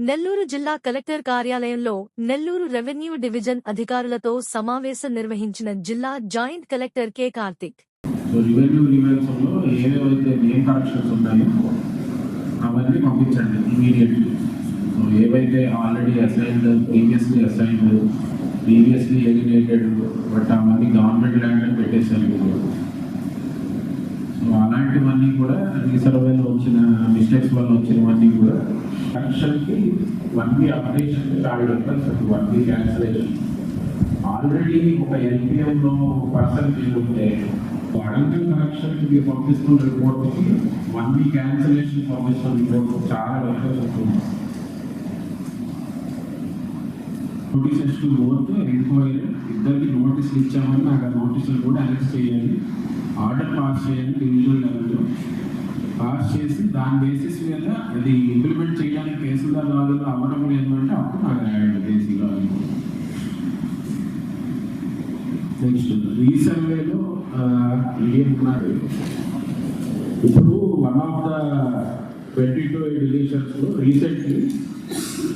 నెల్లూరు జిల్లా కలెక్టర్ కార్యాలయంలో Nellore revenue division అధికారులతో సమావేశం నిర్వహించిన జిల్లా joint collector K Karthik. Revenue డివిజన్లో ఏవేవైతే నేమ్ కరెక్షన్స్ ఉన్నాయో అవన్నీ పంపించండి ఇమీడియట్లీ. ఏవైతే already assigned, previously eliminated, but అవన్నీ గవర్నమెంట్ ల్యాండ్ పెట్టేశారు. సో అలాంటివన్నీ కూడా రీసర్వేలో వచ్చిన మిస్టేక్స్ వల్ల వచ్చినవన్నీ కూడా కరెక్షన్కి 1 week updation target, 1 week cancellation. Already ఒక ఎల్పిఎంలో పర్సన్ ఉంటే అడంగల్ కరెక్షన్కి మీరు పంపిస్తున్న రిపోర్ట్కి 1 week క్యాన్సిలేషన్ పంపిస్తున్న రిపోర్ట్ చాలా వ్యత్యాసం ఉంటుంది. నోటీసెస్ టు బోత్ ఎంక్వైరీ ఇద్దరికి నోటీసులు ఇచ్చామని నాకు ఆ నోటీసులు కూడా అనెక్స్ చేయాలి, ఆర్డర్ పాస్ చేయాలి. డివిజనల్ లెవెల్లో పాస్ చేసి దాని బేసిస్ మీద అది ఇంప్లిమెంట్ చేయడానికి తహసీల్దార్ లాగా అవ్వడం లేదు అంటే అప్పుడు నాకు రాయండి బేసిక్గా. నెక్స్ట్ రీసర్వేలో ఏమంటున్నారు, ఇప్పుడు వన్ ఆఫ్ ద 22 డిలీషన్స్లో రీసెంట్లీ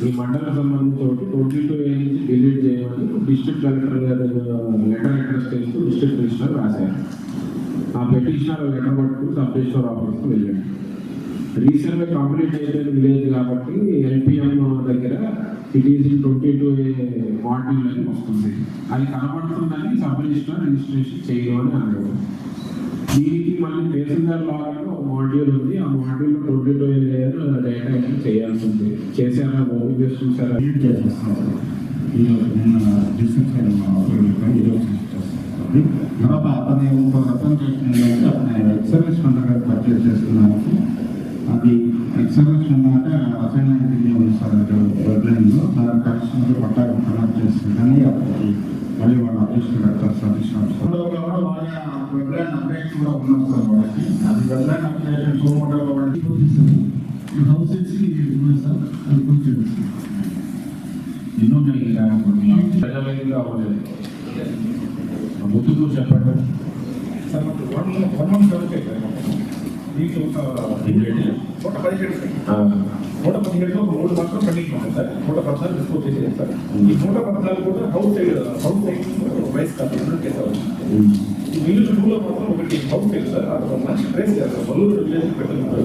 ఈ మండలం సంబంధించి 22A నుంచి డిలీట్ చేయమని డిస్ట్రిక్ట్ కలెక్టర్ గారు లెటర్ అడ్రస్ చేస్తూ డిస్ట్రిక్ట్ రిజిస్టర్ రాశారు. ఆ పెటిషనర్ లెటర్ పట్టుకుని సబ్ రిజిస్టర్ ఆఫీస్కి వెళ్ళండి. రీసర్వే కంప్లీట్ అయిపోయిన విలేజ్ కాబట్టి ఎల్పిఎం దగ్గర it is in 22A module అని వస్తుంది. అది కనబడుతుందని సబ్ రిజిస్టర్ రిజిస్ట్రేషన్ చేయమని అన్నారు. దీనికి మళ్ళీ తహసీల్దార్ లాగా మాడ్యూల్ ఉంది, ఆ మాడ్యూల్లో 22A లేయర్ డేటా ఎంట్రీ చేయాల్సి ఉంది. చేశారా? ఓపీఎస్ చూసారా? తర్వాత అతని ఇంకో రకం చేసిన అతని ఎక్సర్వీస్ ఫండ్ పర్చేస్ చేస్తున్నానికి అది ఎక్సర్వీస్ ఫండ్ అంటే అసైన్మెంట్ ఉంది సార్ డెడ్లైన్లో దాని కరెక్షన్ పట్టాలు కనెక్ట్ చేస్తుంది. కానీ అప్పటికి మళ్ళీ వాళ్ళు అప్డేషన్ పెడతారు సార్. డెడ్లైన్ అప్డేట్స్ కూడా ఉన్నాం సార్ వాళ్ళకి. అది డెడ్లైన్ అప్డేషన్ సోమవారం కాబట్టి హౌసెస్ ఉన్నాయి సార్. అది కొంచెం ఎన్నో ప్రజావేదికగా అవ్వలేదు. ముద్దుకు చెప్పండి సార్. మాకు 1 month దొరికాయి సార్. దీంట్లో ఒక 117లో ఒక 3 మాత్రం పెండింగ్ ఉన్నాయి సార్. 114 డిస్పోజ్ చేసేది సార్. ఈ 114 కూడా హౌస్ సైడ్ వైస్ కాదు చేసేవాళ్ళు. ఈ విలేజ్ 2లో మాత్రం ఒకటి హౌస్ సైడ్ సార్. అతను మంచి ట్రేస్ చేస్తారు. బల్లూరు విలేజ్ పెట్టారు.